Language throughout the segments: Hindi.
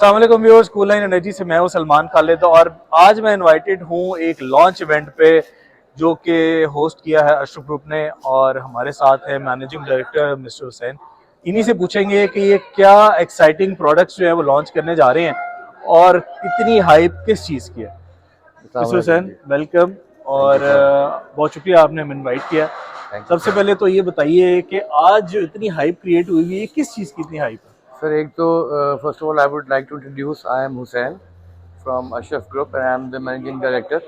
अस्सलाम वालेकुम व्यूअर्स, कूल लाइन एनर्जी से मैं हूं सलमान खालिद और आज मैं इनवाइटेड हूं एक लॉन्च इवेंट पे जो कि होस्ट किया है अशरफ ग्रुप ने और हमारे साथ है मैनेजिंग डायरेक्टर मिस्टर हुसैन। इन्हीं से पूछेंगे कि ये क्या एक्साइटिंग प्रोडक्ट्स जो है वो लॉन्च करने जा रहे हैं और कितनी हाइप किस चीज़ की है। मिस्टर हुसैन वेलकम और बहुत शुक्रिया आपने हमें इनवाइट किया। सबसे पहले तो ये बताइए कि आज जो इतनी हाइप क्रिएट हुई है किस चीज़ की इतनी हाइप है? सर एक तो first of all I would like to introduce I am Hussain from Ashraf group and I am the managing director.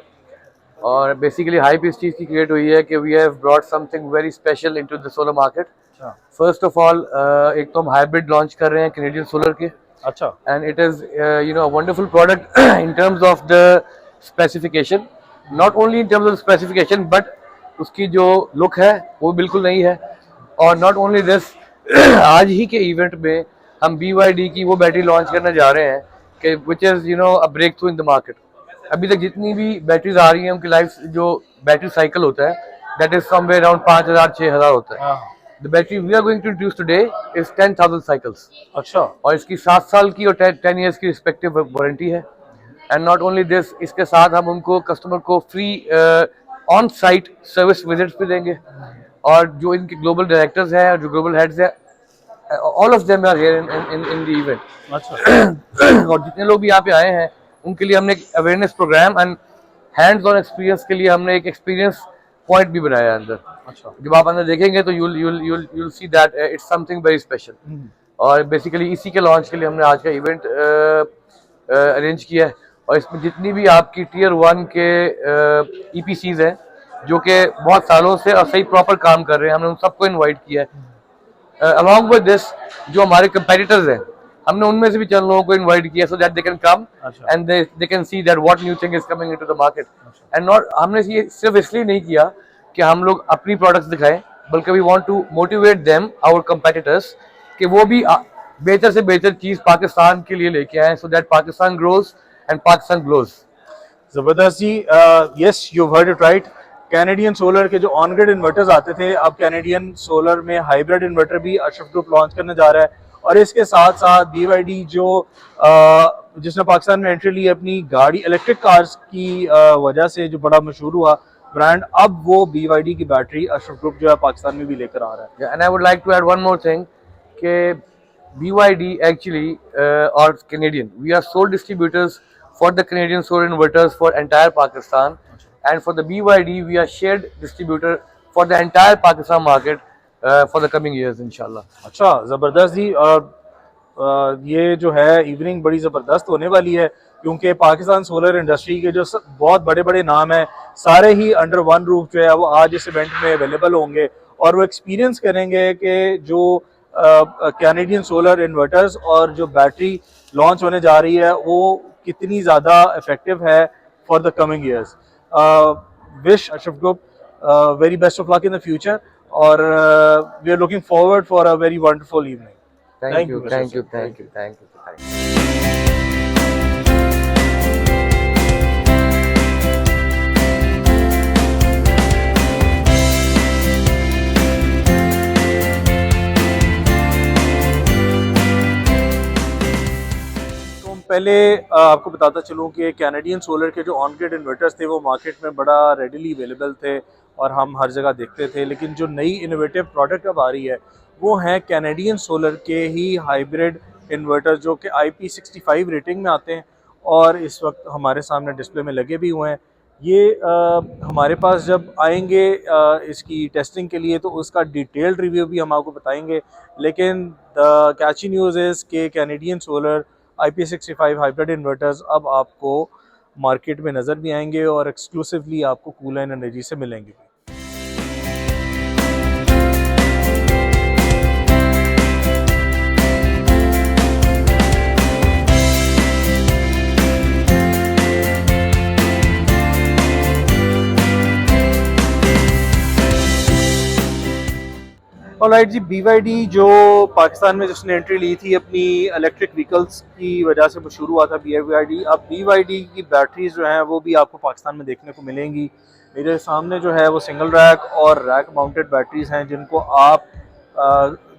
और बेसिकली हाइप इस चीज़ की क्रिएट हुई है कि we have brought something very special into the solar market. First of all एक तो हम हाइब्रिड लॉन्च कर रहे हैं कैनेडियन सोलर के। अच्छा। And it is wonderful product in terms of the specification, not only in terms of specification but उसकी जो लुक है वो बिल्कुल नहीं है। और नॉट ओनली दिस आज ही के इवेंट में हम BYD की वो बैटरी लॉन्च करने जा रहे हैं कि which is a breakthrough in the market. अभी तक जितनी भी बैटरीज आ रही हैं उनकी लाइफ जो बैटरी साइकिल होता है दैट इज समवेयर अराउंड 5,000-6,000 होता है। The battery we are going to introduce today is 10,000 cycles. अच्छा। और इसकी 7 साल की और 10 ईयर्स की रिस्पेक्टिव वारंटी है। एंड नॉट ओनली दिस, इसके साथ हम उनको कस्टमर को free on site service visits भी देंगे। और जो इनके ग्लोबल डायरेक्टर्स हैं और जो ग्लोबल हेड्स हैं, all of them are here in the event. अच्छा। और जितने लोग भी यहाँ पे आए हैं उनके लिए हमने एक awareness programme and hands on experience के लिए हमने एक एक्सपीरियंस पॉइंट भी बनाया है अंदर। अच्छा। जब आप अंदर देखेंगे तो you'll see that it's something very special। और बेसिकली इसी के लॉन्च के लिए हमने आज का इवेंट अरेंज किया है। और इसमें जितनी भी आपकी टीयर 1 के EPCs हैं जो कि बहुत सालों से और सही प्रॉपर काम कर रहे हैं, हमने उन सबको इन्वाइट किया है। along with this जो हमारे competitors हैं हमने उनमें से भी चंद लोगों को इनवाइट किया so that they can come and they can see that what new thing is coming into the market। and not हमने ये सिर्फ इसलिए नहीं किया कि हम लोग अपनी प्रोडक्ट्स दिखाएं, बल्कि we want to motivate them our competitors कि वो भी बेहतर से बेहतर चीज़ पाकिस्तान के लिए लेके आए so that Pakistan grows and Pakistan glows। जबरदस्त जी। Yes, you heard it right. Canadian solar के जो ऑन ग्रिड इन्वर्टर्स आते थे, अब कैनेडियन सोलर में हाइब्रिड इन्वर्टर भी अशरफ ग्रुप लॉन्च करने जा रहा है। और इसके साथ साथ BYD जो जिसने पाकिस्तान में एंट्री ली अपनी गाड़ी इलेक्ट्रिक कार्स की वजह से जो बड़ा मशहूर हुआ ब्रांड, अब वो BYD की बैटरी अशरफ ग्रुप जो है पाकिस्तान में भी लेकर आ रहा है। And I would like to add one more thing कि BYD actually or Canadian, we are sole distributors for the Canadian solar inverters for entire Pakistan, and for the BYD we are shared distributor for the entire Pakistan market for the coming years inshallah। अच्छा, ज़बरदस्त जी। और ये जो है इवनिंग बड़ी ज़बरदस्त होने वाली है क्योंकि पाकिस्तान सोलर इंडस्ट्री के जो बहुत बड़े बड़े नाम हैं सारे ही अंडर वन रूफ जो है वो आज इस इवेंट में अवेलेबल होंगे और वो एक्सपीरियंस करेंगे कि जो कैनेडियन सोलर इन्वर्टर्स और जो बैटरी लॉन्च होने जा रही है वो कितनी ज़्यादा इफेक्टिव है for the coming years. Wish Ashraf group very best of luck in the future और we are looking forward for a very wonderful evening. Thank you। पहले आपको बताता चलूँ कि कैनेडियन सोलर के जो ऑन ग्रिड इन्वर्टर्स थे वो मार्केट में बड़ा रेडिली अवेलेबल थे और हम हर जगह देखते थे, लेकिन जो नई इनोवेटिव प्रोडक्ट अब आ रही है वो है कैनेडियन सोलर के ही हाइब्रिड इन्वर्टर जो कि IP65 रेटिंग में आते हैं और इस वक्त हमारे सामने डिस्प्ले में लगे भी हुए हैं। ये हमारे पास जब आएंगे इसकी टेस्टिंग के लिए तो उसका डिटेल्ड रिव्यू भी हम आपको बताएंगे, लेकिन द कैची न्यूज़ इज़ के Canadian solar IP65 hybrid inverters अब आपको मार्केट में नज़र भी आएंगे और एक्सक्लूसिवली आपको कूल लाइन एनर्जी से मिलेंगे। ऑलराइट जी, BYD जो पाकिस्तान में जिसने एंट्री ली थी अपनी इलेक्ट्रिक व्हीकल्स की वजह से मशहूर हुआ था BYD, अब BYD की बैटरीज जो हैं वो भी आपको पाकिस्तान में देखने को मिलेंगी। मेरे सामने जो है वो सिंगल रैक और रैक माउंटेड बैटरीज हैं जिनको आप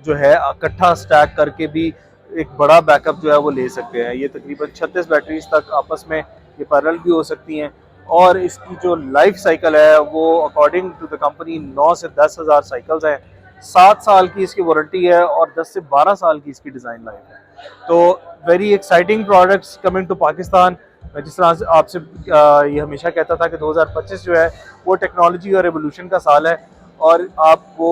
जो है इकट्ठा स्टैक करके भी एक बड़ा बैकअप जो है वो ले सकते हैं। ये तकरीबन 36 बैटरीज तक आपस में ये पैरेलल भी हो सकती हैं, और इसकी जो लाइफ साइकिल है वो अकॉर्डिंग टू द कंपनी 9 से 10 हज़ार साइकिल्स हैं। 7 साल की इसकी वारंटी है और 10 से 12 साल की इसकी डिज़ाइन लाइफ है। तो very exciting products coming to Pakistan. मैं जिस तरह से आपसे ये हमेशा कहता था कि 2025 जो है वो टेक्नोलॉजी और रेवोल्यूशन का साल है, और आपको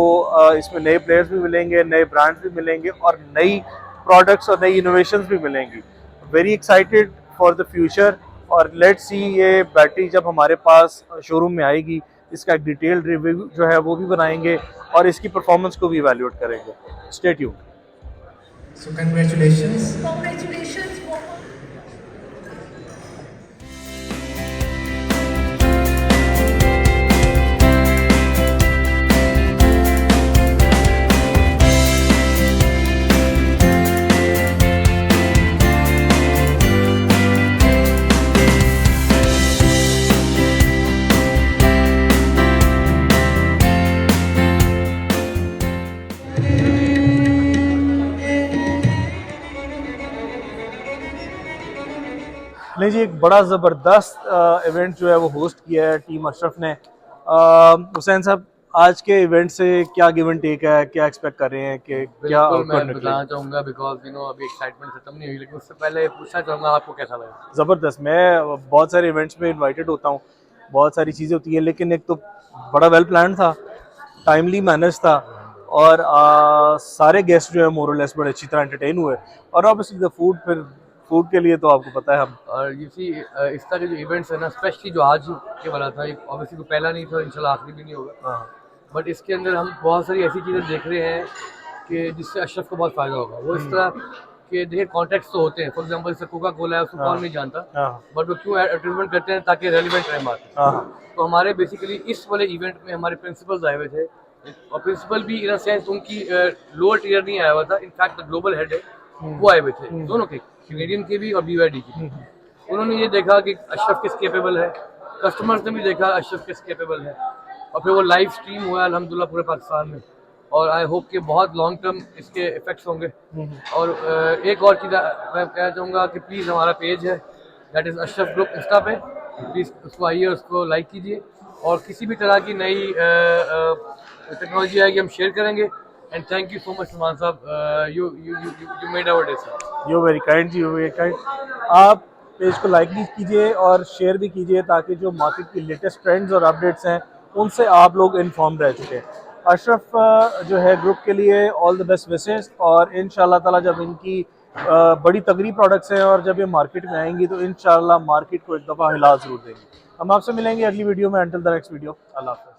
इसमें नए प्लेयर्स भी मिलेंगे, नए ब्रांड्स भी मिलेंगे, और नई प्रोडक्ट्स और नई इनोवेशंस भी मिलेंगी। Very excited for the future, और लेट्स सी ये बैटरी जब हमारे पास शोरूम में आएगी इसका एक डिटेल्ड रिव्यू जो है वो भी बनाएंगे और इसकी परफॉर्मेंस को भी इवैल्यूएट करेंगे। Stay tuned. So congratulations. Congratulations. नहीं जी, एक बड़ा ज़बरदस्त इवेंट जो है वो होस्ट किया है टीम अशरफ ने। हुसैन साहब, आज के इवेंट से क्या गिव एंड टेक है, क्या एक्सपेक्ट कर रहे हैं कि क्या बिल्कुल आउटपुट मैं निकलेगा? बताना चाहूँगा बिकॉज अभी एक्साइटमेंट खत्म नहीं हुई, लेकिन उससे पहले पूछना चाहूँगा आपको कैसा लगा। ज़बरदस्त। मैं बहुत सारे इवेंट्स में इनवाइटेड होता हूँ, बहुत सारी चीज़ें होती हैं, लेकिन एक तो बड़ा वेल प्लान था, टाइमली मैनेज था, और सारे गेस्ट जो है मोर और लेस बड़े अच्छी तरह एंटरटेन हुए, और ऑब्वियसली द फूड, फिर फूड के लिए तो आपको पता है हम और इस तरह के जो इवेंट्स है ना, स्पेशली जो आज के वाला था, ऑब्वियसली तो पहला नहीं था, इंशाल्लाह आखिरी भी नहीं होगा, बट इसके अंदर हम बहुत सारी ऐसी चीज़ें देख रहे हैं कि जिससे अशरफ को बहुत फ़ायदा होगा। वो इस तरह के देखिए कॉन्टेक्ट्स तो होते हैं, फॉर एग्जांपल जैसे कोका कोला है, उसको कौन नहीं जानता, बट वो क्यों एडवर्टाइजमेंट करते हैं ताकि रेलिवेंट रहे मार्केट। तो हमारे बेसिकली इस वाले इवेंट में हमारे प्रिंसिपल्स आए हुए थे, और प्रिंसिपल भी इन अ सेंस उनकी लोअर टीयर नहीं आया हुआ था, इनफैक्ट द ग्लोबल हेड है वो आए हुए थे, दोनों के, कैनेडियन के भी और BYD की। उन्होंने ये देखा कि अशरफ किस केपेबल है, कस्टमर्स ने भी देखा अशरफ किस केपेबल है, और फिर वो लाइव स्ट्रीम हुआ अल्हम्दुलिल्लाह पूरे पाकिस्तान में, और आई होप कि बहुत लॉन्ग टर्म इसके इफेक्ट्स होंगे। और एक और चीज़ मैं कहना चाहूँगा कि प्लीज़ हमारा पेज है that is Ashraf group Insta पे, प्लीज़ उसको आइए, उसको लाइक कीजिए, और किसी भी तरह की नई टेक्नोलॉजी आएगी हम शेयर करेंगे। And thank you so much Salman sahab, you made our day sir. You very kind ji, you very kind. आप पेज को लाइक भी कीजिए और शेयर भी कीजिए, ताकि जो मार्केट की लेटेस्ट ट्रेंड्स और अपडेट्स हैं उनसे आप लोग इन्फॉर्म रह चुके हैं। अशरफ जो है ग्रुप के लिए ऑल द बेस्ट विशेस, और इंशाल्लाह ताला जब इनकी बड़ी तगड़ी प्रोडक्ट्स हैं और जब ये मार्केट में आएंगी तो इंशाल्लाह मार्केट को एक दफ़ा हिला ज़रूर देंगी। हम आपसे मिलेंगे अगली वीडियो में। अंटिल द नेक्स्ट वीडियो, अल्लाह हाफ़िज़।